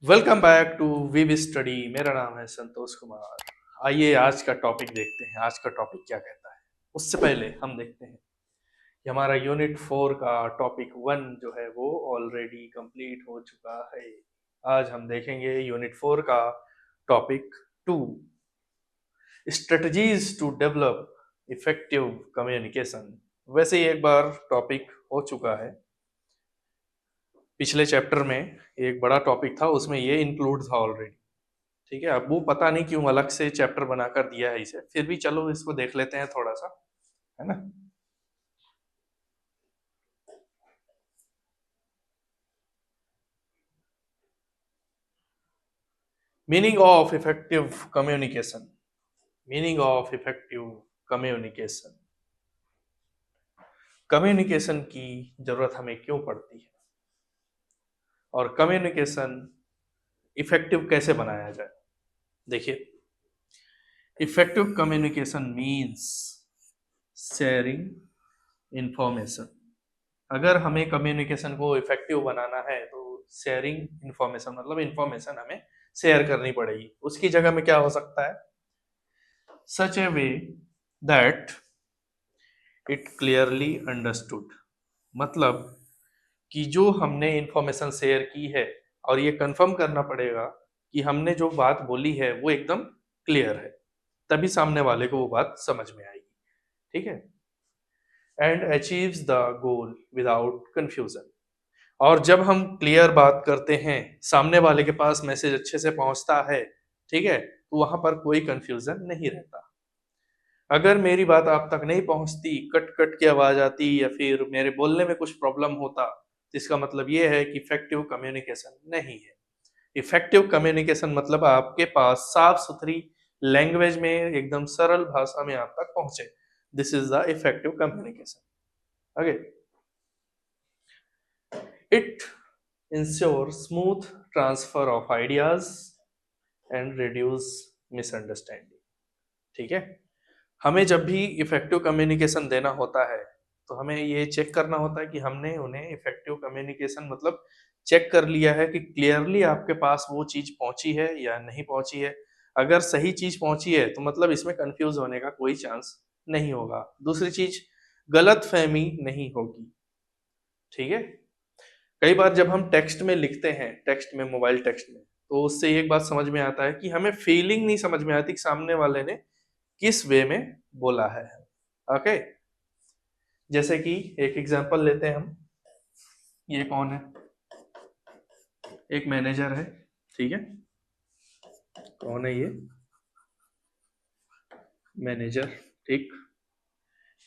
Welcome back to VV study. मेरा नाम है संतोष कुमार। आइए आज का टॉपिक देखते हैं। आज का टॉपिक क्या कहता है। उससे पहले हम देखते हैं कि हमारा यूनिट 4 का टॉपिक 1 जो है वो ऑलरेडी कंप्लीट हो चुका है। आज हम देखेंगे यूनिट 4 का topic 2, strategies to develop effective communication. वैसे ही एक बार टॉपिक हो चुका है, पिछले चैप्टर में एक बड़ा टॉपिक था, उसमें ये इंक्लूड था ऑलरेडी। ठीक है, अब वो पता नहीं क्यों अलग से चैप्टर बनाकर दिया है इसे, फिर भी चलो इसको देख लेते हैं थोड़ा सा, है ना। Meaning of effective communication. Meaning of effective communication. Communication की जरूरत हमें क्यों पड़ती है और कम्युनिकेशन इफेक्टिव कैसे बनाया जाए। देखिए, effective communication means sharing information. अगर हमें कम्युनिकेशन को इफेक्टिव बनाना है तो शेयरिंग इंफॉर्मेशन मतलब इंफॉर्मेशन हमें शेयर करनी पड़ेगी। उसकी जगह में क्या हो सकता है, such a way that it clearly understood. मतलब कि जो हमने इंफॉर्मेशन शेयर की है और ये कंफर्म करना पड़ेगा कि हमने जो बात बोली है वो एकदम क्लियर है, तभी सामने वाले को वो बात समझ में आएगी। ठीक है, and achieves the goal without confusion. और जब हम क्लियर बात करते हैं, सामने वाले के पास मैसेज अच्छे से पहुंचता है, ठीक है, तो वहां पर कोई कंफ्यूजन नहीं रहता। अगर मेरी बात आप तक नहीं पहुंचती, कट कट की आवाज आती या फिर मेरे बोलने में कुछ प्रॉब्लम होता, तो इसका मतलब ये है कि इफेक्टिव कम्युनिकेशन नहीं है। इफेक्टिव कम्युनिकेशन मतलब आपके पास साफ सुथरी लैंग्वेज में एकदम सरल भाषा में आप तक पहुंचे। This is the effective communication. Okay, it ensure smooth transfer of ideas and reduce misunderstanding। ठीक है, हमें जब भी इफेक्टिव कम्युनिकेशन देना होता है तो हमें ये चेक करना होता है कि हमने उन्हें इफेक्टिव कम्युनिकेशन मतलब चेक कर लिया है कि क्लियरली आपके पास वो चीज पहुंची है या नहीं पहुंची है। अगर सही चीज पहुंची है तो मतलब इसमें कंफ्यूज होने का कोई चांस नहीं होगा। दूसरी चीज, गलत फहमी नहीं होगी। ठीक है, कई बार जब हम टेक्स्ट में लिखते हैं, टेक्स्ट में, मोबाइल टेक्स्ट में, तो उससे एक बात समझ में आता है कि हमें फीलिंग नहीं समझ में आती कि सामने वाले ने किस वे में बोला है। ओके, जैसे कि एक एग्जांपल लेते हैं हम। ये कौन है, एक मैनेजर है। ठीक है, कौन है ये, मैनेजर। ठीक,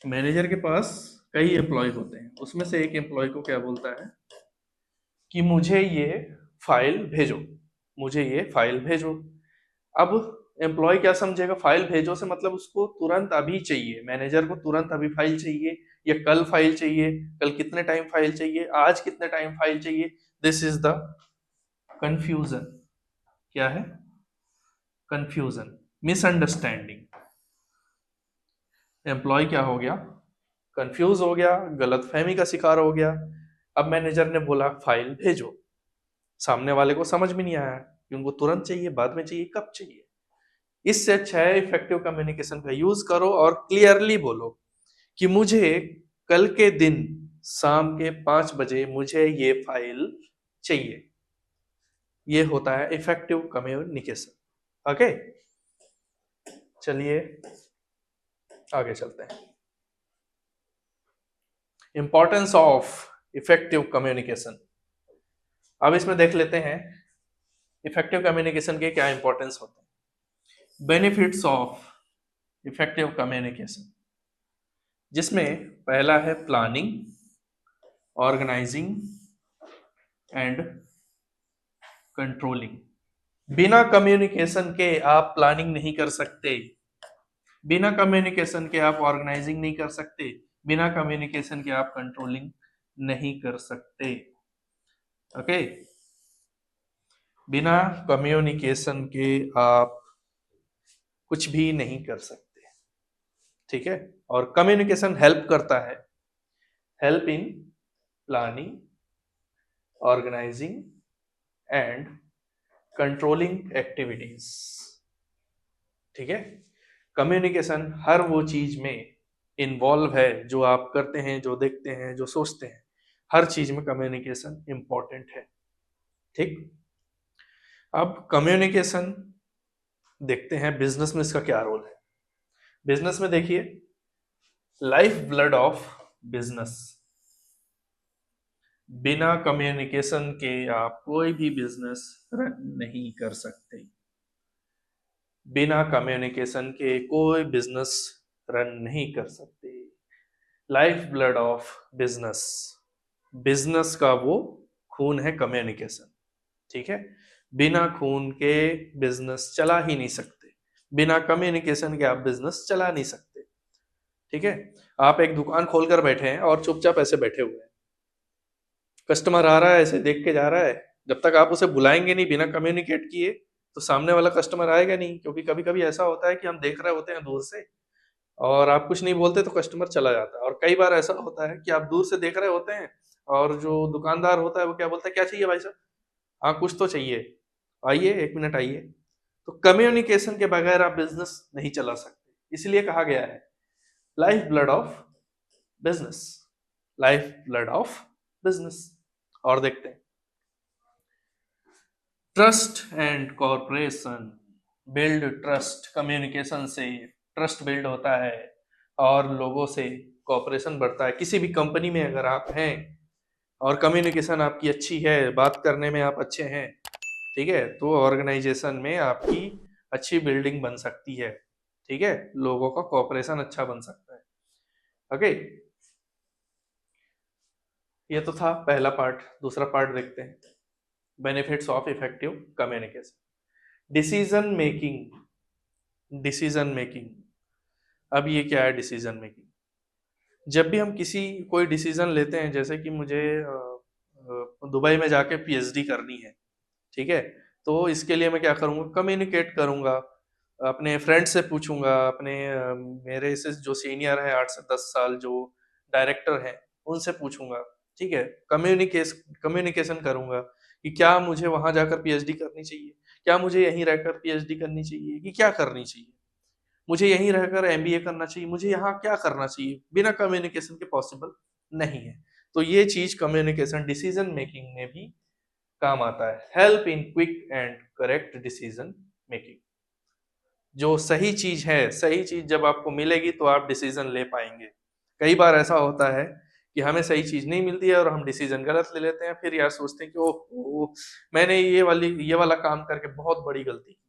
मैनेजर के पास कई एम्प्लॉय होते हैं, उसमें से एक एम्प्लॉय को क्या बोलता है कि मुझे ये फाइल भेजो, मुझे ये फाइल भेजो। अब एम्प्लॉय क्या समझेगा, फाइल भेजो से मतलब उसको तुरंत अभी चाहिए, मैनेजर को तुरंत अभी फाइल चाहिए या कल फाइल चाहिए, कल कितने टाइम फाइल चाहिए, आज कितने टाइम फाइल चाहिए। This is the confusion. क्या है, कंफ्यूजन, मिसअंडरस्टैंडिंग। एम्प्लॉय क्या हो गया, कंफ्यूज हो गया, गलत फहमी का शिकार हो गया। अब मैनेजर ने बोला फाइल भेजो, सामने वाले को समझ में नहीं आया कि उनको तुरंत चाहिए, बाद में चाहिए, कब चाहिए। इससे अच्छा है इफेक्टिव कम्युनिकेशन का यूज करो और क्लियरली बोलो कि मुझे कल के दिन शाम के 5 बजे मुझे ये फाइल चाहिए। ये होता है इफेक्टिव कम्युनिकेशन। ओके, चलिए आगे चलते हैं। Importance of effective communication. अब इसमें देख लेते हैं इफेक्टिव कम्युनिकेशन के क्या इंपॉर्टेंस होते हैं। बेनिफिट्स ऑफ इफेक्टिव कम्युनिकेशन, जिसमें पहला है प्लानिंग, ऑर्गेनाइजिंग एंड कंट्रोलिंग। बिना कम्युनिकेशन के आप प्लानिंग नहीं कर सकते, बिना कम्युनिकेशन के आप ऑर्गेनाइजिंग नहीं कर सकते, बिना कम्युनिकेशन के आप कंट्रोलिंग नहीं कर सकते। ओके, बिना कम्युनिकेशन के आप कुछ भी नहीं कर सकते। ठीक है, और कम्युनिकेशन हेल्प करता है, help in planning, organising and controlling activities. ठीक है, कम्युनिकेशन हर वो चीज में इन्वॉल्व है जो आप करते हैं, जो देखते हैं, जो सोचते हैं, हर चीज में कम्युनिकेशन इंपॉर्टेंट है। ठीक, अब कम्युनिकेशन देखते हैं बिजनेस में इसका क्या रोल है। बिजनेस में देखिए, लाइफ ब्लड ऑफ बिजनेस, बिना कम्युनिकेशन के आप कोई भी बिजनेस रन नहीं कर सकते। बिना कम्युनिकेशन के कोई बिजनेस रन नहीं कर सकते। Life blood of business, business का वो खून है कम्युनिकेशन। ठीक है, बिना खून के बिजनेस चला ही नहीं सकते, बिना कम्युनिकेशन के आप बिजनेस चला नहीं सकते। ठीक है, आप एक दुकान खोलकर बैठे हैं और चुपचाप ऐसे बैठे हुए हैं, कस्टमर आ रहा है ऐसे देख के जा रहा है, जब तक आप उसे बुलाएंगे नहीं बिना कम्युनिकेट किए तो सामने वाला कस्टमर आएगा नहीं। क्योंकि कभी कभी ऐसा होता है कि हम देख रहे होते हैं दूर से और आप कुछ नहीं बोलते तो कस्टमर चला जाता है, और कई बार ऐसा होता है कि आप दूर से देख रहे होते हैं और जो दुकानदार होता है वो क्या बोलता है, क्या चाहिए भाई साहब, हाँ कुछ तो चाहिए, आइए 1 मिनट आइए। तो कम्युनिकेशन के बगैर आप बिजनेस नहीं चला सकते, इसलिए कहा गया है life blood of business, life blood of business. और देखते हैं, trust and corporation, build trust, communication से ट्रस्ट बिल्ड होता है और लोगों से कॉपरेशन बढ़ता है। किसी भी कंपनी में अगर आप हैं और कम्युनिकेशन आपकी अच्छी है, बात करने में आप अच्छे हैं, ठीक है, तो ऑर्गेनाइजेशन में आपकी अच्छी बिल्डिंग बन सकती है। ठीक है, लोगों का कॉपरेशन अच्छा बन सकता है। ओके, ये तो था पहला पार्ट। दूसरा पार्ट देखते हैं, benefits of effective communication. Decision making, decision making, अब ये क्या है डिसीजन मेकिंग? जब भी हम किसी कोई डिसीजन लेते हैं, जैसे कि मुझे दुबई में जाके पीएचडी करनी है, ठीक है, तो इसके लिए मैं क्या करूँगा, कम्युनिकेट करूँगा, अपने फ्रेंड से पूछूंगा, अपने मेरे से जो सीनियर है 8 से 10 साल जो डायरेक्टर हैं उनसे पूछूंगा। ठीक है, कम्युनिकेशन करूंगा कि क्या मुझे वहां जाकर पीएचडी करनी चाहिए, क्या मुझे यहीं रहकर पीएचडी करनी चाहिए, कि क्या करनी चाहिए, मुझे यहीं रहकर एमबीए करना चाहिए, मुझे यहाँ क्या करना चाहिए, बिना कम्युनिकेशन के पॉसिबल नहीं है। तो ये चीज कम्युनिकेशन डिसीजन मेकिंग में भी काम आता है, help in quick and correct decision making. जो सही चीज है, सही चीज जब आपको मिलेगी तो आप डिसीजन ले पाएंगे। कई बार ऐसा होता है कि हमें सही चीज नहीं मिलती है और हम डिसीजन गलत ले लेते हैं, फिर यार सोचते हैं कि ओह मैंने ये वाला काम करके बहुत बड़ी गलती की।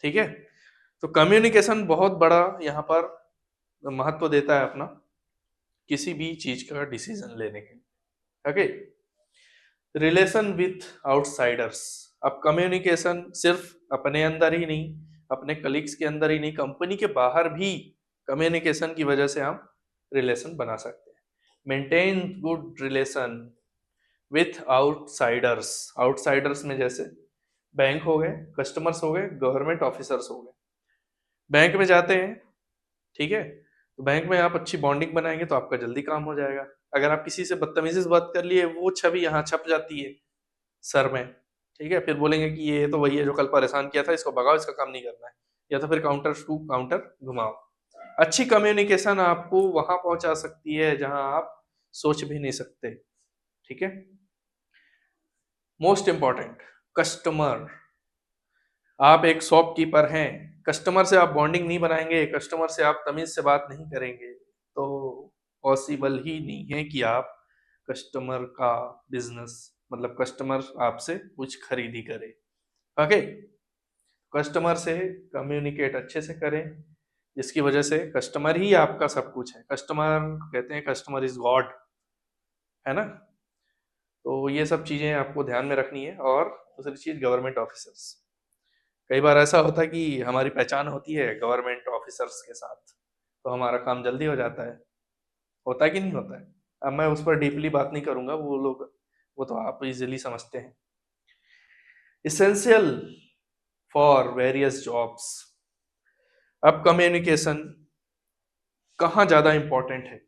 ठीक है, तो कम्युनिकेशन बहुत बड़ा यहाँ पर महत्व देता है अपना किसी भी चीज का डिसीजन लेने के लिए। ओके, रिलेशन विथ आउटसाइडर्स, अब कम्युनिकेशन सिर्फ अपने अंदर ही नहीं, अपने कलीग्स के अंदर ही नहीं, कंपनी के बाहर भी कम्युनिकेशन की वजह से हम रिलेशन बना सकते हैं। Maintain good relation with outsiders, outsiders में जैसे बैंक हो गए, कस्टमर्स हो गए, गवर्नमेंट ऑफिसर्स हो गए। बैंक में जाते हैं, ठीक है, तो बैंक में आप अच्छी बॉन्डिंग बनाएंगे तो आपका जल्दी काम हो जाएगा। अगर आप किसी से बदतमीजी से बात कर लिए, वो छवि यहाँ छप जाती है सर में। ठीक है, फिर बोलेंगे कि ये तो वही है जो कल परेशान किया था, इसको भगाओ, इसका काम नहीं करना है, या तो फिर काउंटर टू काउंटर घुमाओ। अच्छी कम्युनिकेशन आपको वहां पहुंचा सकती है जहां आप सोच भी नहीं सकते। ठीक है, मोस्ट इंपॉर्टेंट, कस्टमर, आप एक शॉपकीपर हैं, कस्टमर से आप बॉन्डिंग नहीं बनाएंगे, कस्टमर से आप तमीज से बात नहीं करेंगे, तो पॉसिबल ही नहीं है कि आप कस्टमर का बिजनेस, मतलब कस्टमर आपसे कुछ खरीदी करे। ओके, कस्टमर से कम्युनिकेट अच्छे से करें, जिसकी वजह से कस्टमर ही आपका सब कुछ है। कस्टमर कहते हैं कस्टमर इज गॉड, है ना। तो ये सब चीजें आपको ध्यान में रखनी है। और दूसरी चीज, गवर्नमेंट ऑफिसर्स, कई बार ऐसा होता है कि हमारी पहचान होती है गवर्नमेंट ऑफिसर्स के साथ, तो हमारा काम जल्दी हो जाता है। होता है कि नहीं होता है? अब मैं उस पर डीपली बात नहीं करूंगा, वो लोग वो तो आप इजीली समझते हैं। इसेंशियल फॉर वेरियस जॉब्स, अब कम्युनिकेशन कहाँ ज्यादा इंपॉर्टेंट है,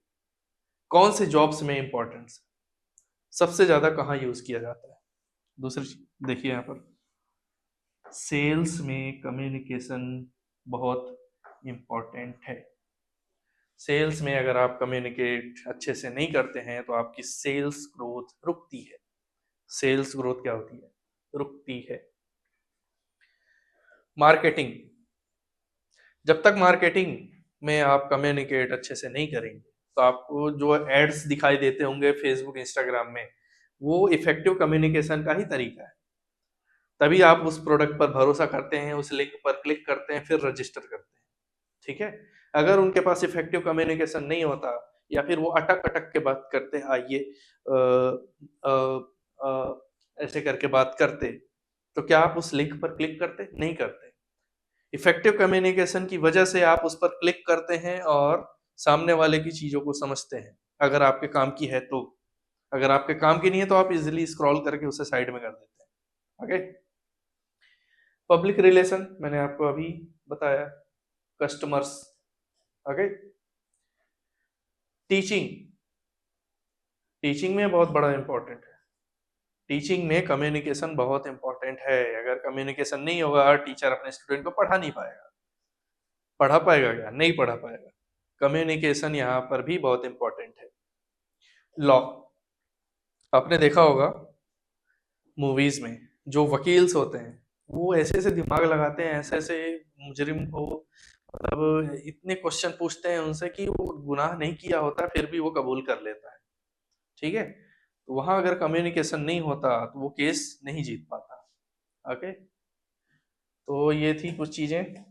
कौन से जॉब्स में इंपॉर्टेंस सबसे ज्यादा कहाँ यूज किया जाता है? दूसरी चीज देखिए यहाँ पर, सेल्स में कम्युनिकेशन बहुत इम्पोर्टेंट है। सेल्स में अगर आप कम्युनिकेट अच्छे से नहीं करते हैं तो आपकी सेल्स ग्रोथ रुकती है। सेल्स ग्रोथ क्या होती है? रुकती है। मार्केटिंग, जब तक मार्केटिंग में आप कम्युनिकेट अच्छे से नहीं करेंगे तो आपको जो एड्स दिखाई देते होंगे फेसबुक इंस्टाग्राम में, वो इफेक्टिव कम्युनिकेशन का ही तरीका है। तभी आप उस प्रोडक्ट पर भरोसा करते हैं, उस लिंक पर क्लिक करते हैं, फिर रजिस्टर करते हैं। ठीक है। अगर उनके पास इफेक्टिव कम्युनिकेशन नहीं होता या फिर वो अटक अटक के बात करते, आइए ऐसे करके बात करते, तो क्या आप उस लिंक पर क्लिक करते? नहीं करते। इफेक्टिव कम्युनिकेशन की वजह से आप उस पर क्लिक करते हैं और सामने वाले की चीजों को समझते हैं, अगर आपके काम की है तो। अगर आपके काम की नहीं है तो आप इजिली स्क्रॉल करके उसे साइड में कर देते हैं। ओके। पब्लिक रिलेशन मैंने आपको अभी बताया, कस्टमर्स। ओके। टीचिंग, टीचिंग में बहुत बड़ा इंपॉर्टेंट है। टीचिंग में कम्युनिकेशन बहुत इंपॉर्टेंट है। अगर कम्युनिकेशन नहीं होगा, टीचर अपने स्टूडेंट को पढ़ा नहीं पाएगा। पढ़ा पाएगा क्या? नहीं पढ़ा पाएगा। कम्युनिकेशन यहाँ पर भी बहुत इंपॉर्टेंट है। लॉ, आपने देखा होगा मूवीज में जो वकील्स होते हैं वो ऐसे ऐसे दिमाग लगाते हैं, ऐसे ऐसे मुजरिम को, मतलब इतने क्वेश्चन पूछते हैं उनसे कि वो गुनाह नहीं किया होता फिर भी वो कबूल कर लेता है। ठीक है। तो वहां अगर कम्युनिकेशन नहीं होता तो वो केस नहीं जीत पाता। ओके। तो ये थी कुछ चीजें।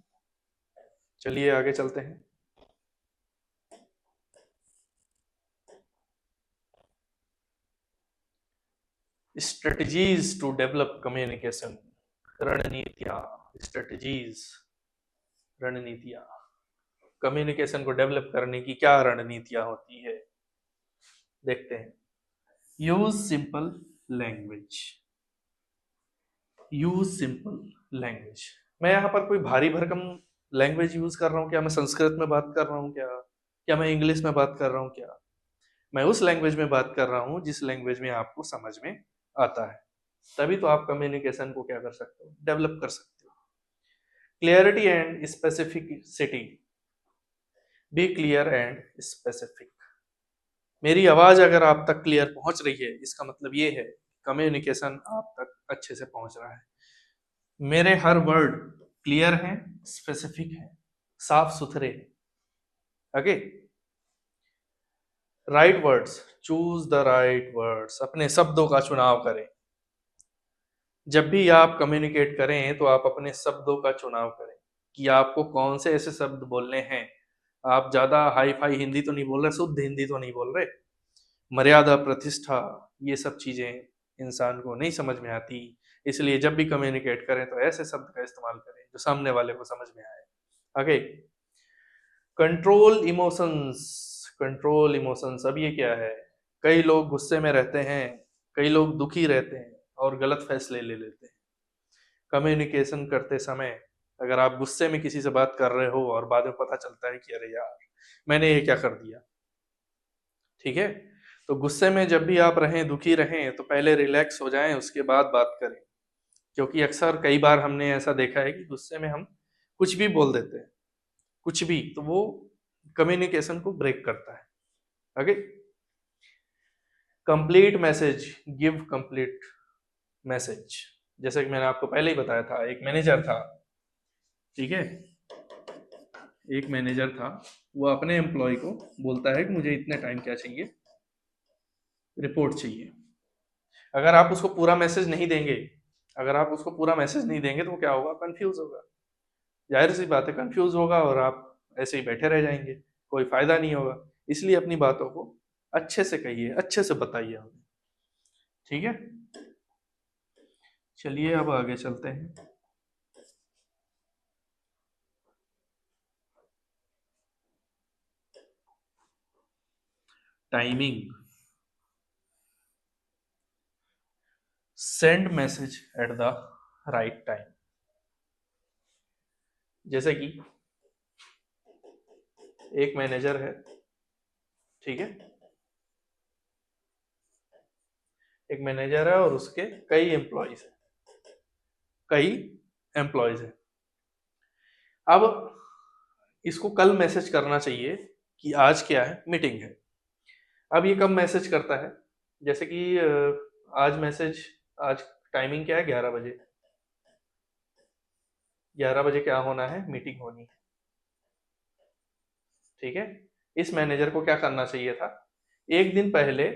चलिए आगे चलते हैं। स्ट्रेटजीज टू डेवलप कम्युनिकेशन, रणनीतियां, स्ट्रेटजीज, रणनीतियां। कम्युनिकेशन को डेवलप करने की क्या रणनीतियां होती है, देखते हैं। Use simple language, use simple language. मैं यहाँ पर कोई भारी भरकम लैंग्वेज यूज कर रहा हूँ क्या? मैं संस्कृत में बात कर रहा हूँ क्या? क्या मैं इंग्लिश में बात कर रहा हूँ क्या? मैं उस लैंग्वेज में बात कर रहा हूँ जिस लैंग्वेज में आपको समझ में आता है। तभी तो आप कम्युनिकेशन को क्या कर सकते हो? डेवलप कर सकते हो। Clarity and specificity, be clear and specific. मेरी आवाज अगर आप तक क्लियर पहुंच रही है, इसका मतलब ये है कम्युनिकेशन आप तक अच्छे से पहुंच रहा है। मेरे हर वर्ड क्लियर हैं, स्पेसिफिक हैं, साफ सुथरे हैं। Okay. Right words, choose the right words, अपने शब्दों का चुनाव करें। जब भी आप कम्युनिकेट करें तो आप अपने शब्दों का चुनाव करें कि आपको कौन से ऐसे शब्द बोलने हैं। आप ज्यादा हाई फाई हिंदी तो नहीं बोल रहे, शुद्ध हिंदी तो नहीं बोल रहे। मर्यादा, प्रतिष्ठा, ये सब चीजें इंसान को नहीं समझ में आती। इसलिए जब भी कम्युनिकेट करें तो ऐसे शब्द का इस्तेमाल करें जो सामने वाले को समझ में आए। आगे, कंट्रोल इमोशंस, कंट्रोल इमोशंस। अब ये क्या है? कई लोग गुस्से में रहते हैं, कई लोग दुखी रहते हैं और गलत फैसले ले लेते हैं। कम्युनिकेशन करते समय अगर आप गुस्से में किसी से बात कर रहे हो और बाद में पता चलता है कि अरे यार मैंने ये क्या कर दिया, ठीक है, तो गुस्से में जब भी आप रहें, दुखी रहें, तो पहले रिलैक्स हो जाएं, उसके बाद बात करें। क्योंकि अक्सर कई बार हमने ऐसा देखा है कि गुस्से में हम कुछ भी बोल देते हैं, कुछ भी, तो वो कम्युनिकेशन को ब्रेक करता है। Okay. Complete message, give complete message. जैसे कि मैंने आपको पहले ही बताया था, एक मैनेजर था, ठीक है, एक मैनेजर था, वो अपने एम्प्लॉय को बोलता है कि मुझे इतने टाइम क्या चाहिए, रिपोर्ट चाहिए। अगर आप उसको पूरा मैसेज नहीं देंगे, अगर आप उसको पूरा मैसेज नहीं देंगे तो क्या होगा? कंफ्यूज होगा। जाहिर सी बात है, कंफ्यूज होगा और आप ऐसे ही बैठे रह जाएंगे, कोई फायदा नहीं होगा। इसलिए अपनी बातों को अच्छे से कहिए, अच्छे से बताइए हमें। ठीक है। चलिए अब आगे चलते हैं। Timing, send message at the right time. जैसे कि एक मैनेजर है, ठीक है, एक मैनेजर है और उसके कई एम्प्लॉयज हैं, कई एम्प्लॉयज है। अब इसको कल मैसेज करना चाहिए कि आज क्या है, मीटिंग है। अब ये कब मैसेज करता है, जैसे कि आज मैसेज, आज टाइमिंग क्या है, 11 बजे। 11 बजे क्या होना है, मीटिंग होनी है। ठीक है, इस मैनेजर को क्या करना चाहिए था, एक दिन पहले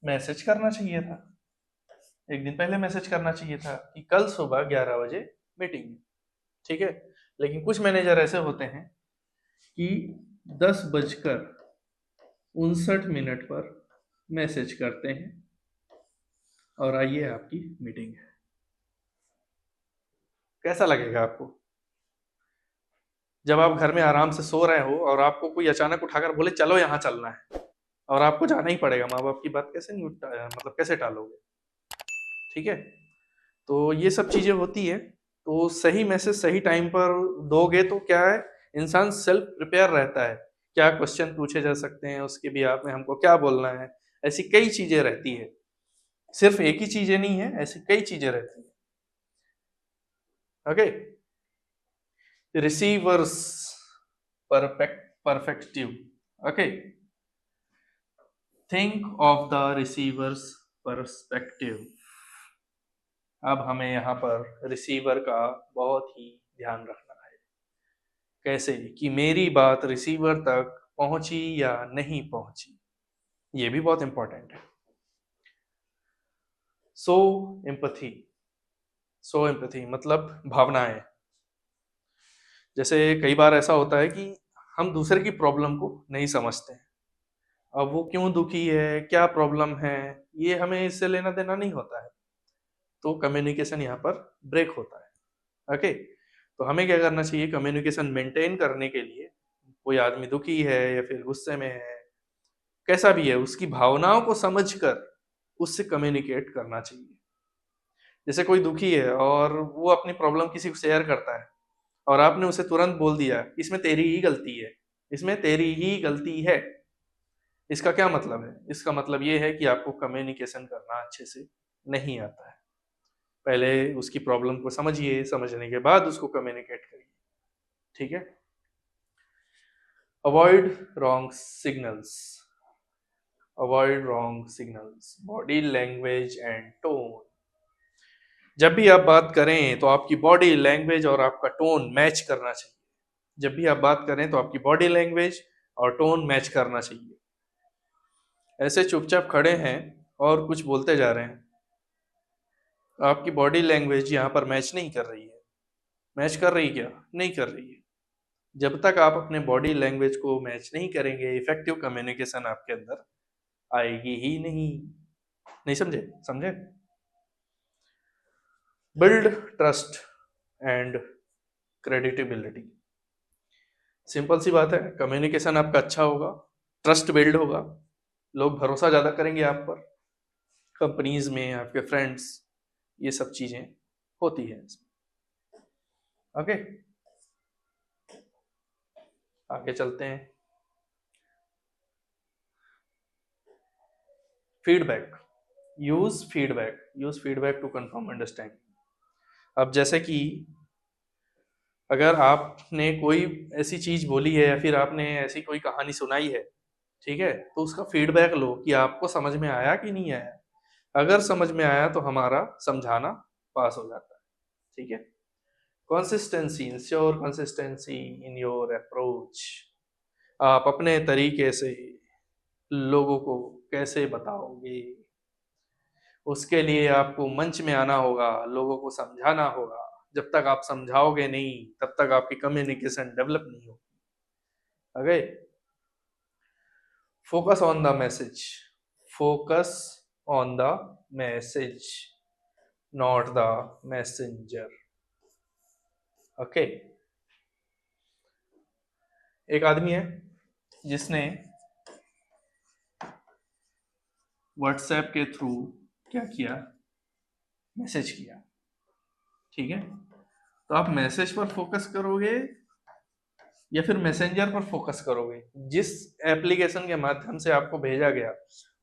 मैसेज करना चाहिए था। एक दिन पहले मैसेज करना चाहिए था कि कल सुबह 11 बजे मीटिंग है। ठीक है, लेकिन कुछ मैनेजर ऐसे होते हैं कि 10:59 पर मैसेज करते हैं और आइए आपकी मीटिंग है। कैसा लगेगा आपको जब आप घर में आराम से सो रहे हो और आपको कोई अचानक उठाकर बोले चलो यहाँ चलना है, और आपको जाना ही पड़ेगा, माँ बाप की बात कैसे नहीं मतलब कैसे टालोगे। ठीक है, तो ये सब चीजें होती है। तो सही मैसेज सही टाइम पर दोगे तो क्या है, इंसान सेल्फ प्रिपेयर रहता है, क्या क्वेश्चन पूछे जा सकते हैं उसके भी आप में, हमको क्या बोलना है, ऐसी कई चीजें रहती है। सिर्फ एक ही चीजें नहीं है, ऐसी कई चीजें रहती है। Okay, receivers perspective. Okay, think of the receivers perspective. अब हमें यहाँ पर रिसीवर का बहुत ही ध्यान रखना है। कैसे कि मेरी बात रिसीवर तक पहुंची या नहीं पहुंची, ये भी बहुत इंपॉर्टेंट है। सो एम्पथी, सो एम्पथी मतलब भावनाएं। जैसे कई बार ऐसा होता है कि हम दूसरे की प्रॉब्लम को नहीं समझते हैं, अब वो क्यों दुखी है, क्या प्रॉब्लम है, ये हमें इससे लेना देना नहीं होता है, तो कम्युनिकेशन यहाँ पर ब्रेक होता है। ओके, तो हमें क्या करना चाहिए, कम्युनिकेशन मेंटेन करने के लिए, कोई आदमी दुखी है या फिर गुस्से में है, कैसा भी है, उसकी भावनाओं को समझकर उससे कम्युनिकेट करना चाहिए। जैसे कोई दुखी है और वो अपनी प्रॉब्लम किसी को शेयर करता है और आपने उसे तुरंत बोल दिया इसमें तेरी ही गलती है, इसमें तेरी ही गलती है, इसका क्या मतलब है, इसका मतलब ये है कि आपको कम्युनिकेशन करना अच्छे से नहीं आता है। पहले उसकी प्रॉब्लम को समझिए, समझने के बाद उसको कम्युनिकेट करिए। ठीक है, avoid wrong signals, avoid wrong signals, body language and tone. जब भी आप बात करें तो आपकी बॉडी लैंग्वेज और आपका टोन मैच करना चाहिए। जब भी आप बात करें तो आपकी बॉडी लैंग्वेज और टोन मैच करना चाहिए। ऐसे चुपचाप खड़े हैं और कुछ बोलते जा रहे हैं, आपकी बॉडी लैंग्वेज यहाँ पर मैच नहीं कर रही है। मैच कर रही क्या, नहीं कर रही है। जब तक आप अपने बॉडी लैंग्वेज को मैच नहीं करेंगे, इफेक्टिव कम्युनिकेशन आपके अंदर आएगी ही नहीं। नहीं समझे, समझे। Build trust and creditability. Simple सी बात है, कम्युनिकेशन आपका अच्छा होगा, ट्रस्ट बिल्ड होगा, लोग भरोसा ज्यादा करेंगे आप पर, कंपनीज में आपके फ्रेंड्स, ये सब चीजें होती है। ओके, आगे चलते हैं। Feedback, use feedback to confirm understanding. अब जैसे कि अगर आपने कोई ऐसी चीज बोली है या फिर आपने ऐसी कोई कहानी सुनाई है, ठीक है, तो उसका फीडबैक लो कि आपको समझ में आया कि नहीं आया। अगर समझ में आया तो हमारा समझाना पास हो जाता है। ठीक है, consistency, ensure consistency in your approach. आप अपने तरीके से लोगों को कैसे बताओगे, उसके लिए आपको मंच में आना होगा, लोगों को समझाना होगा। जब तक आप समझाओगे नहीं तब तक आपकी कम्युनिकेशन डेवलप नहीं होगी। Okay, focus on the message, focus on the message, not the messenger. Okay, एक आदमी है जिसने व्हाट्सएप के थ्रू क्या किया, मैसेज किया। ठीक है, तो आप मैसेज पर फोकस करोगे या फिर मैसेंजर पर फोकस करोगे, जिस एप्लीकेशन के माध्यम से आपको भेजा गया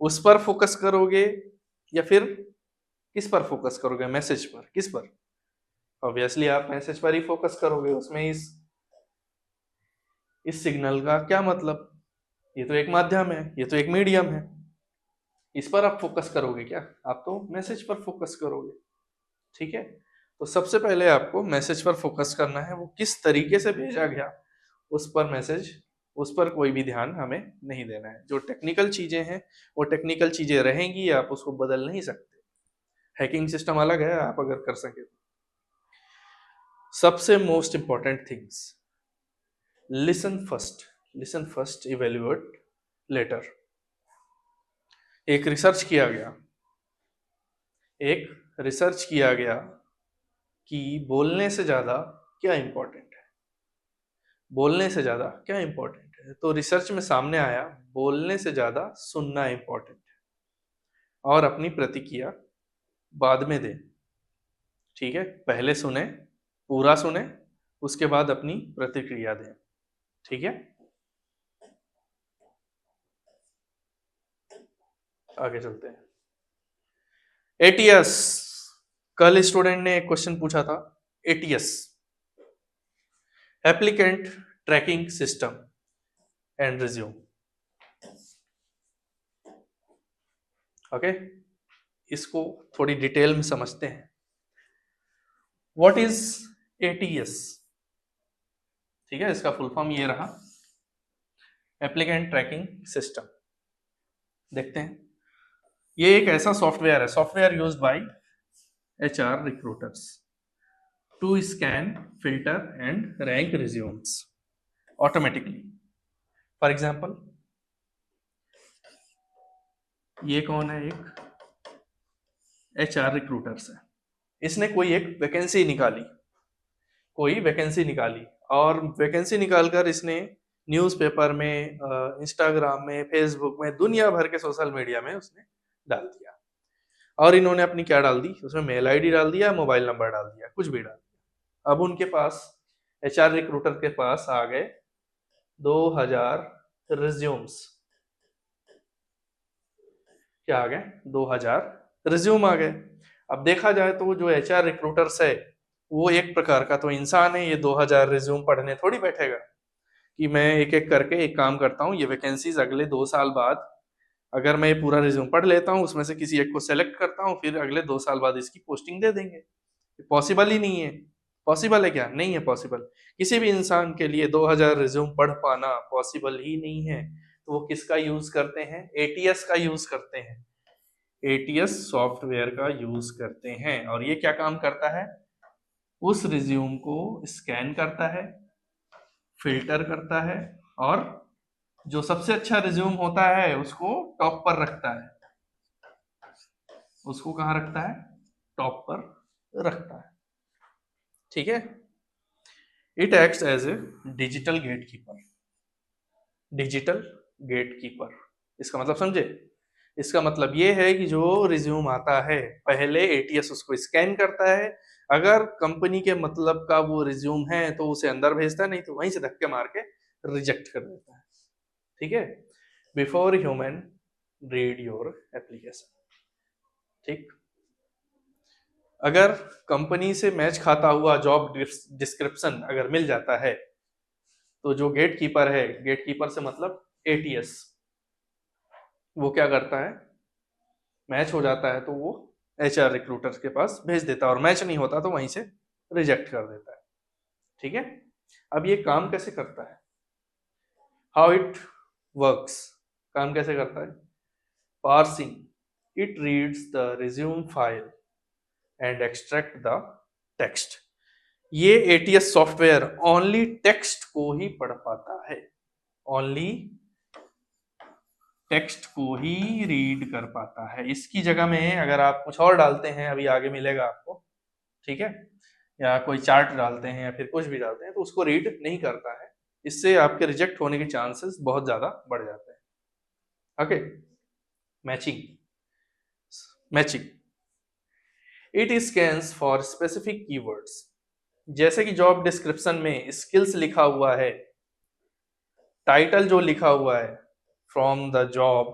उस पर फोकस करोगे या फिर किस पर फोकस करोगे, मैसेज पर, किस पर। ऑब्वियसली आप मैसेज पर ही फोकस करोगे, उसमें इस सिग्नल का क्या मतलब, ये तो एक माध्यम है, ये तो एक मीडियम है, इस पर आप फोकस करोगे क्या? आप तो मैसेज पर फोकस करोगे। ठीक है, तो सबसे पहले आपको मैसेज पर फोकस करना है, वो किस तरीके से भेजा गया उस पर कोई भी ध्यान हमें नहीं देना है। जो टेक्निकल चीजें हैं वो टेक्निकल चीजें रहेंगी, आप उसको बदल नहीं सकते। हैकिंग सिस्टम अलग है, आप अगर कर सके तो। सबसे most important things, listen first evaluate later. एक रिसर्च किया गया कि बोलने से ज्यादा क्या इंपॉर्टेंट है, बोलने से ज्यादा क्या इंपॉर्टेंट है। तो रिसर्च में सामने आया बोलने से ज्यादा सुनना इंपॉर्टेंट है, और अपनी प्रतिक्रिया बाद में दें। ठीक है, पहले सुने, पूरा सुने, उसके बाद अपनी प्रतिक्रिया दें। ठीक है, आगे चलते हैं। एटीएस, कल स्टूडेंट ने एक क्वेश्चन पूछा था, ATS applicant tracking system and resume. Okay, इसको थोड़ी डिटेल में समझते हैं। What is ATS? ठीक है, इसका फुल फॉर्म ये रहा, एप्लीकेंट ट्रैकिंग सिस्टम। देखते हैं, ये एक ऐसा software used by HR recruiters to scan, filter and rank resumes automatically. For example, ये कौन है? एक HR रिक्रूटर्स है, इसने कोई वैकेंसी निकाली, और वैकेंसी निकालकर इसने न्यूज़पेपर में, इंस्टाग्राम में, फेसबुक में, दुनिया भर के सोशल मीडिया में उसने डाल दिया। और इन्होंने अपनी क्या डाल दी उसमें? मेल आईडी डाल दिया, मोबाइल नंबर डाल दिया, कुछ भी डाल दिया। अब उनके पास, HR रिक्रूटर के पास आ गए 2000 रिज्यूम्स। क्या आ गए? 2000 रिज्यूम आ गए। अब देखा जाए तो जो HR रिक्रूटर्स है वो एक प्रकार का तो इंसान है, ये 2000 रिज्यूम पढ़ने थोड़ी बैठेगा कि मैं एक एक करके एक काम करता हूँ, ये वैकेंसीज अगले 2 साल बाद अगर मैं ये पूरा रिज्यूम पढ़ लेता हूँ, उसमें से किसी एक को सेलेक्ट करता हूँ, फिर अगले 2 साल बाद इसकी पोस्टिंग दे देंगे। पॉसिबल ही नहीं है। पॉसिबल है क्या? नहीं है पॉसिबल। किसी भी इंसान के लिए 2000 रिज्यूम पढ़ पाना पॉसिबल ही नहीं है। तो वो किसका यूज करते हैं? एटीएस का यूज करते हैं, एटीएस सॉफ्टवेयर का यूज करते हैं। और ये क्या काम करता है? उस रिज्यूम को स्कैन करता है, फिल्टर करता है, और जो सबसे अच्छा रिज्यूम होता है उसको टॉप पर रखता है। उसको कहाँ रखता है? टॉप पर रखता है। ठीक है, it acts as a digital gatekeeper. Digital gatekeeper, इसका मतलब समझे? इसका मतलब ये है कि जो रिज्यूम आता है पहले एटीएस उसको स्कैन करता है, अगर कंपनी के मतलब का वो रिज्यूम है तो उसे अंदर भेजता है, नहीं तो वहीं से धक्के मार के रिजेक्ट कर देता है। ठीक है, before human read your application. ठीक, अगर कंपनी से मैच खाता हुआ जॉब डिस्क्रिप्शन अगर मिल जाता है तो जो गेटकीपर है, गेटकीपर से मतलब एटीएस, वो क्या करता है? मैच हो जाता है तो वो HR रिक्रूटर्स के पास भेज देता है, और मैच नहीं होता तो वहीं से रिजेक्ट कर देता है। ठीक है, अब ये काम कैसे करता है? हाउ इट वर्क्स, काम कैसे करता है? Parsing, it reads the resume file and extract the text. ये एटीएस सॉफ्टवेयर ओनली टेक्स्ट को ही पढ़ पाता है, ओनली टेक्स्ट को ही रीड कर पाता है। इसकी जगह में अगर आप कुछ और डालते हैं, अभी आगे मिलेगा आपको, ठीक है, या कोई चार्ट डालते हैं या फिर कुछ भी डालते हैं तो उसको रीड नहीं करता है। इससे आपके रिजेक्ट होने के चांसेस बहुत ज्यादा बढ़ जाते हैं। Okay, matching, matching, it scans for specific keywords. जैसे कि जॉब डिस्क्रिप्शन में स्किल्स लिखा हुआ है, टाइटल जो लिखा हुआ है फ्रॉम द जॉब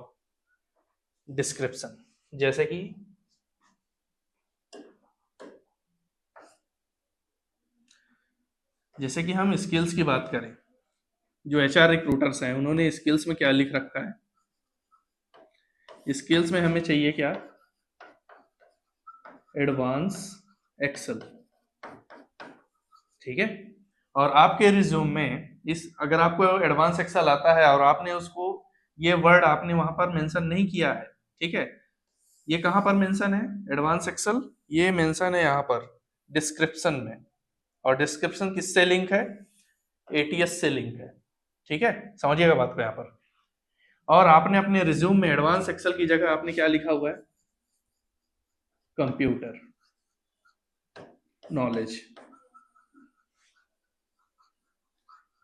डिस्क्रिप्शन, जैसे कि जैसे कि हम स्किल्स की बात करें, जो एचआर रिक्रूटर्स हैं उन्होंने स्किल्स में क्या लिख रखा है, स्किल्स में हमें चाहिए क्या, एडवांस एक्सेल, ठीक है। और आपके रिज्यूम में इस अगर आपको एडवांस एक्सेल आता है और आपने उसको ये वर्ड आपने वहां पर मेंशन नहीं किया है, ठीक है, ये कहां पर मेंशन है एडवांस एक्सेल, ये मेंशन है यहाँ पर डिस्क्रिप्शन में, और डिस्क्रिप्शन किससे लिंक है, एटीएस से लिंक है, ठीक है, समझिएगा बात को यहाँ पर। और आपने अपने रिज्यूम में एडवांस एक्सेल की जगह आपने क्या लिखा हुआ है, कंप्यूटर नॉलेज,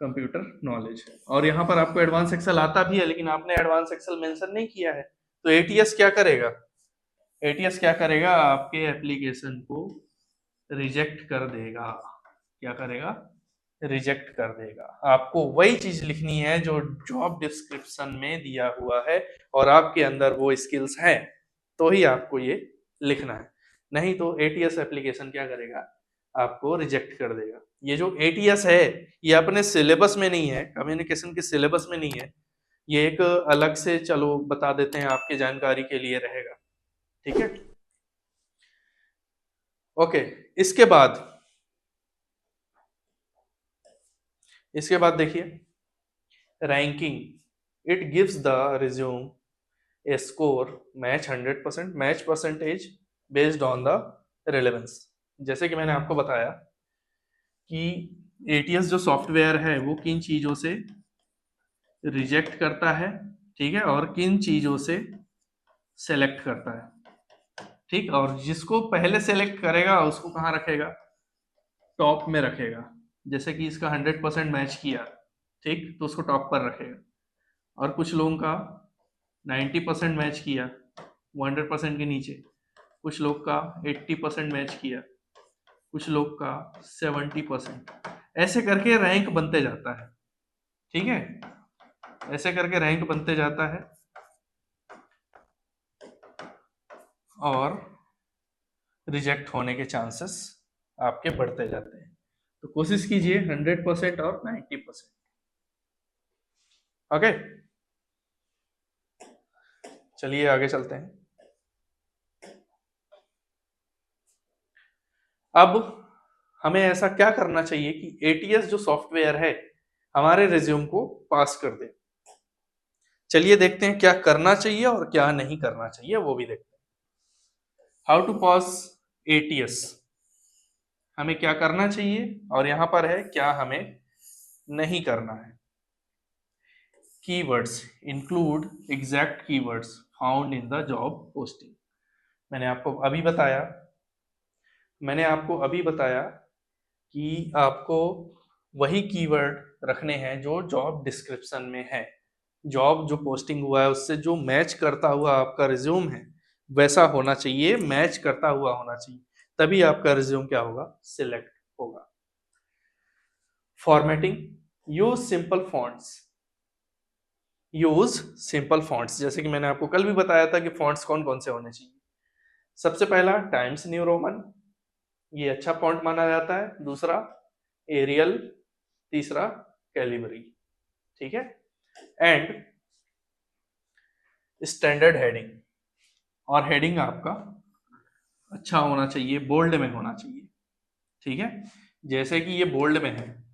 कंप्यूटर नॉलेज, और यहाँ पर आपको एडवांस एक्सेल आता भी है लेकिन आपने एडवांस एक्सेल मेंशन नहीं किया है, तो एटीएस क्या करेगा, एटीएस क्या करेगा, आपके एप्लीकेशन को रिजेक्ट कर देगा, क्या करेगा, रिजेक्ट कर देगा। आपको वही चीज लिखनी है जो जॉब डिस्क्रिप्शन में दिया हुआ है और आपके अंदर वो स्किल्स हैं, तो ही आपको ये लिखना है, नहीं तो एटीएस एप्लीकेशन क्या करेगा, आपको रिजेक्ट कर देगा। ये जो एटीएस है ये अपने सिलेबस में नहीं है, कम्युनिकेशन के सिलेबस में नहीं है, ये एक अलग से चलो बता देते हैं आपके जानकारी के लिए रहेगा, ठीक है। ओके, इसके बाद देखिए ranking, it gives the resume A score match 100%, match percentage based on the relevance. जैसे कि मैंने आपको बताया कि एटीएस जो सॉफ्टवेयर है वो किन चीजों से रिजेक्ट करता है, ठीक है, और किन चीजों से सेलेक्ट करता है, ठीक, और जिसको पहले सेलेक्ट करेगा उसको कहाँ रखेगा, टॉप में रखेगा। जैसे कि इसका 100% मैच किया, ठीक, तो उसको टॉप पर रखेगा, और कुछ लोगों का 90% मैच किया वो 100% के नीचे, कुछ लोग का 80% मैच किया, कुछ लोग का 70%, ऐसे करके रैंक बनते जाता है, ठीक है, ऐसे करके रैंक बनते जाता है और रिजेक्ट होने के चांसेस आपके बढ़ते जाते हैं। तो कोशिश कीजिए 100% और 90%, ओके। चलिए आगे चलते हैं। अब हमें ऐसा क्या करना चाहिए कि एटीएस जो सॉफ्टवेयर है हमारे रिज्यूम को पास कर दे। चलिए देखते हैं क्या करना चाहिए और क्या नहीं करना चाहिए, वो भी देखते हैं। हाउ टू पास एटीएस, हमें क्या करना चाहिए और यहां पर है क्या हमें नहीं करना है। Keywords, include exact keywords found in the job posting. मैंने आपको अभी बताया कि आपको वही कीवर्ड रखने हैं जो जॉब डिस्क्रिप्शन में है, जॉब जो पोस्टिंग हुआ है उससे जो मैच करता हुआ आपका रिज्यूम है वैसा होना चाहिए, मैच करता हुआ होना चाहिए, तभी आपका रिज्यूम क्या होगा, सिलेक्ट होगा। Formatting, use simple fonts, use simple fonts, जैसे कि मैंने आपको कल भी बताया था कि फॉन्ट्स कौन कौन से होने चाहिए। सबसे पहला टाइम्स न्यू रोमन, ये अच्छा फॉन्ट माना जाता है, दूसरा एरियल, तीसरा कैलिबरी, ठीक है, एंड स्टैंडर्ड हेडिंग, और हेडिंग आपका अच्छा होना चाहिए, बोल्ड में होना चाहिए, ठीक है, जैसे कि ये बोल्ड में है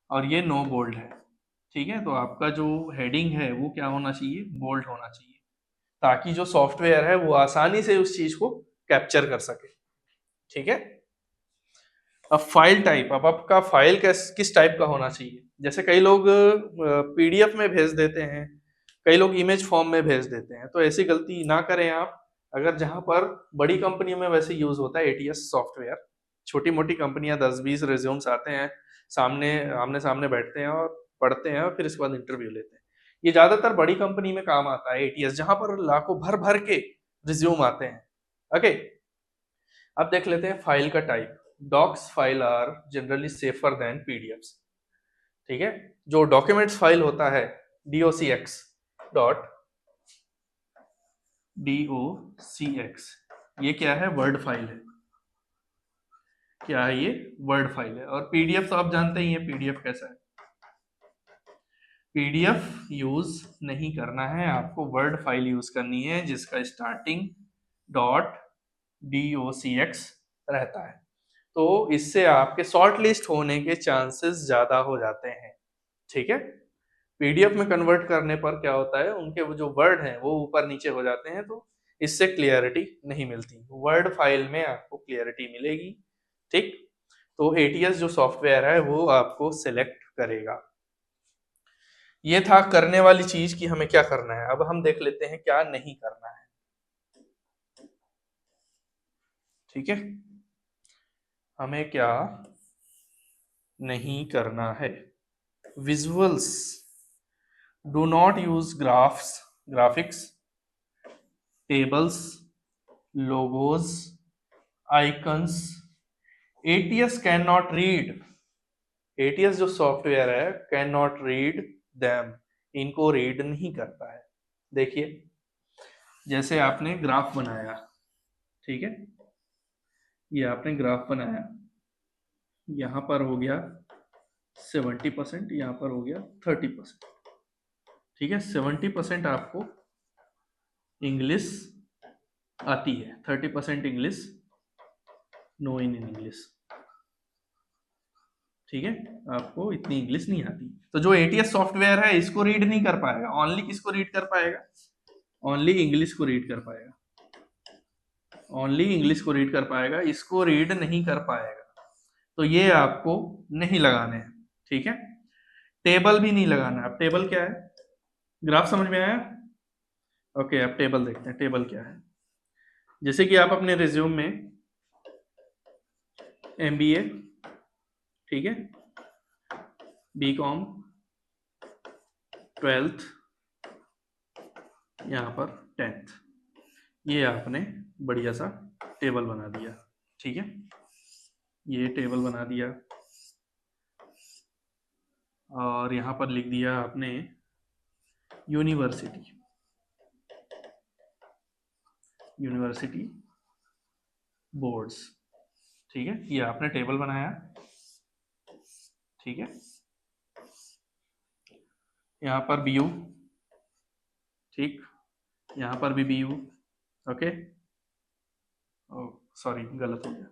और ये नो बोल्ड है, ठीक है, तो आपका जो हेडिंग है वो क्या होना चाहिए, बोल्ड होना चाहिए, ताकि जो सॉफ्टवेयर है वो आसानी से उस चीज को कैप्चर कर सके, ठीक है। अब फाइल टाइप, अब आपका फाइल किस टाइप का होना चाहिए, जैसे कई लोग पीडीएफ में भेज देते हैं, कई लोग इमेज फॉर्म में भेज देते हैं, तो ऐसी गलती ना करें आप। अगर जहां पर बड़ी कंपनियों में वैसे यूज होता है एटीएस सॉफ्टवेयर, छोटी मोटी कंपनियां 10-20 रिज्यूम्स आते हैं, सामने आमने सामने बैठते हैं और पढ़ते हैं और फिर इसके बाद इंटरव्यू लेते हैं। ये ज्यादातर बड़ी कंपनी में काम आता है एटीएस, जहां पर लाखों भर भर के रिज्यूम आते हैं, ओके। अब देख लेते हैं फाइल का type. Docx file are generally safer than PDFs, ठीक है, जो डॉक्यूमेंट्स फाइल होता है docx डॉट docx, ये क्या है, वर्ड फाइल है, क्या है, ये वर्ड फाइल है। और पीडीएफ तो आप जानते ही हैं पीडीएफ कैसा है। पीडीएफ यूज नहीं करना है आपको, वर्ड फाइल यूज करनी है जिसका स्टार्टिंग डॉट docx रहता है। तो इससे आपके शॉर्ट लिस्ट होने के चांसेस ज्यादा हो जाते हैं। ठीक है, पीडीएफ में कन्वर्ट करने पर क्या होता है, उनके वो जो वर्ड हैं वो ऊपर नीचे हो जाते हैं, तो इससे क्लियरिटी नहीं मिलती। वर्ड फाइल में आपको क्लियरिटी मिलेगी। ठीक, तो एटीएस जो सॉफ्टवेयर है वो आपको सिलेक्ट करेगा। ये था करने वाली चीज कि हमें क्या करना है। अब हम देख लेते हैं क्या नहीं करना है। ठीक है, हमें क्या नहीं करना है। Visuals, do not use graphics, tables, logos, icons. ATS can not read, ATS जो सॉफ्टवेयर है कैन नॉट रीड देम, इनको रीड नहीं करता है। देखिए, जैसे आपने ग्राफ बनाया, ठीक है, ये आपने ग्राफ बनाया, यहां पर हो गया 70%, यहां पर हो गया 30%। ठीक है, 70% आपको इंग्लिश आती है, 30% इंग्लिश नो इन इंग्लिश। ठीक है, आपको इतनी इंग्लिश नहीं आती, तो जो एटीएस सॉफ्टवेयर है इसको रीड नहीं कर पाएगा। ओनली किसको रीड कर पाएगा, ओनली इंग्लिश को रीड कर पाएगा, ओनली इंग्लिश को रीड कर पाएगा, इसको रीड नहीं कर पाएगा। तो ये आपको नहीं लगाने हैं। ठीक है, टेबल भी नहीं लगाना है। अब टेबल क्या है, ग्राफ समझ में आया? ओके, अब टेबल देखते हैं, टेबल क्या है। जैसे कि आप अपने रिज्यूम में एमबीए, ठीक है, बीकॉम, 12th, यहाँ पर 10th, ये आपने बढ़िया सा टेबल बना दिया। ठीक है, ये टेबल बना दिया और यहाँ पर लिख दिया आपने यूनिवर्सिटी, यूनिवर्सिटी बोर्ड्स। ठीक है, ये आपने टेबल बनाया। ठीक है, यहाँ पर बीयू, ठीक, यहाँ पर भी बीयू। ओके, सॉरी गलत हो गया,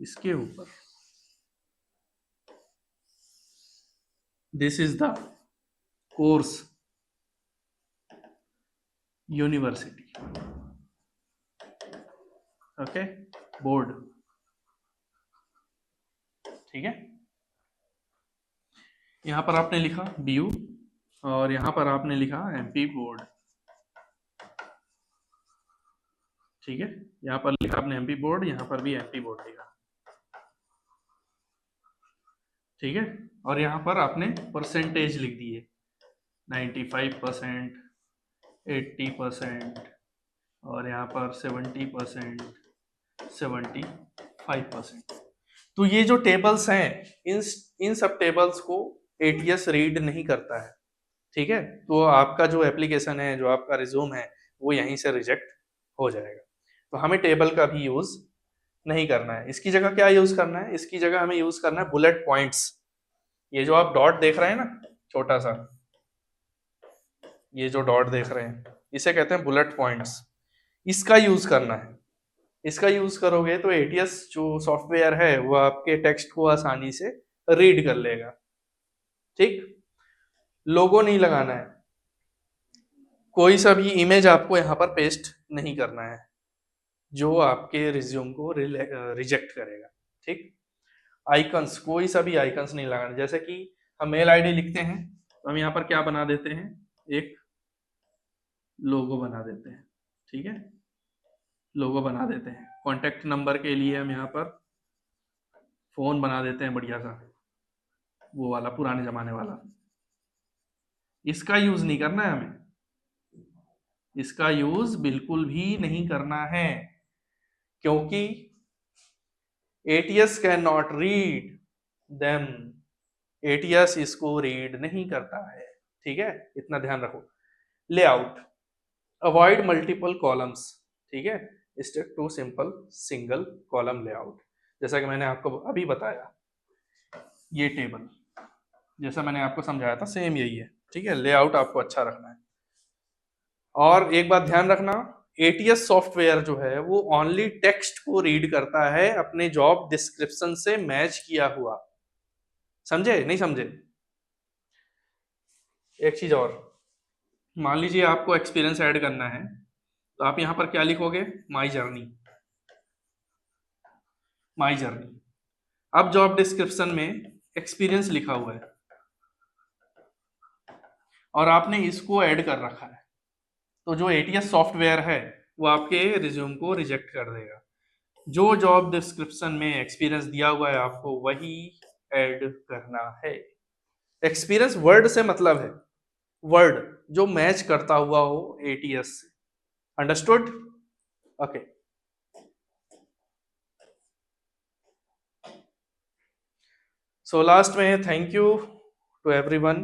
इसके ऊपर this is the course university. Okay, board. ठीक है, यहां पर आपने लिखा बीयू और यहां पर आपने लिखा एमपी बोर्ड। ठीक है, यहां पर लिखा आपने एमपी बोर्ड, यहां पर भी एमपी बोर्ड लिखा। ठीक है, और यहां पर आपने परसेंटेज लिख दिए, 95%, 80% और यहाँ पर 70%, 75%। तो ये जो टेबल्स हैं, इन सब टेबल्स को एटीएस रीड नहीं करता है। ठीक है, तो आपका जो एप्लीकेशन है, जो आपका रिज्यूम है, वो यहीं से रिजेक्ट हो जाएगा। तो हमें टेबल का भी यूज नहीं करना है। इसकी जगह क्या यूज करना है, इसकी जगह हमें यूज करना है बुलेट पॉइंट्स। ये जो आप डॉट देख रहे हैं ना, छोटा सा, ये जो डॉट देख रहे हैं, इसे कहते हैं बुलेट पॉइंट्स। इसका यूज करना है। इसका यूज करोगे तो एटीएस जो सॉफ्टवेयर है वो आपके टेक्स्ट को आसानी से रीड कर लेगा। ठीक, लोगो नहीं लगाना है, कोई सा भी इमेज आपको यहाँ पर पेस्ट नहीं करना है जो आपके रिज्यूम को रिजेक्ट करेगा। ठीक, आइकन्स, कोई सा भी आइकन्स नहीं लगाना। जैसे कि हम मेल आईडी लिखते हैं तो हम यहाँ पर क्या बना देते हैं, एक लोगो बना देते हैं। ठीक है, लोगो बना देते हैं। कॉन्टेक्ट नंबर के लिए हम यहाँ पर फोन बना देते हैं बढ़िया सा, वो वाला पुराने जमाने वाला। इसका यूज नहीं करना है हमें, इसका यूज बिल्कुल भी नहीं करना है, क्योंकि ATS can not read them, ATS इसको रीड नहीं करता है। ठीक है, इतना ध्यान रखो। लेआउट, अवॉइड मल्टीपल कॉलम्स, ठीक है, stick to simple single column layout. जैसा कि मैंने आपको अभी बताया, ये टेबल जैसा मैंने आपको समझाया था सेम यही है, ठीक है, लेआउट आपको अच्छा रखना है। और एक बात ध्यान रखना, एटीएस सॉफ्टवेयर जो है वो ओनली टेक्स्ट को रीड करता है अपने जॉब डिस्क्रिप्शन से मैच किया हुआ। समझे नहीं समझे? एक चीज और, मान लीजिए आपको एक्सपीरियंस ऐड करना है, तो आप यहां पर क्या लिखोगे? My journey, my journey. अब जॉब डिस्क्रिप्शन में एक्सपीरियंस लिखा हुआ है और आपने इसको ऐड कर रखा है, तो जो एटीएस सॉफ्टवेयर है वो आपके रिज्यूम को रिजेक्ट कर देगा। जो जॉब डिस्क्रिप्शन में एक्सपीरियंस दिया हुआ है आपको वही ऐड करना है। एक्सपीरियंस वर्ड से मतलब है, वर्ड जो मैच करता हुआ हो एटीएस से। अंडरस्टूड? ओके। सो लास्ट में थैंक यू टू एवरीवन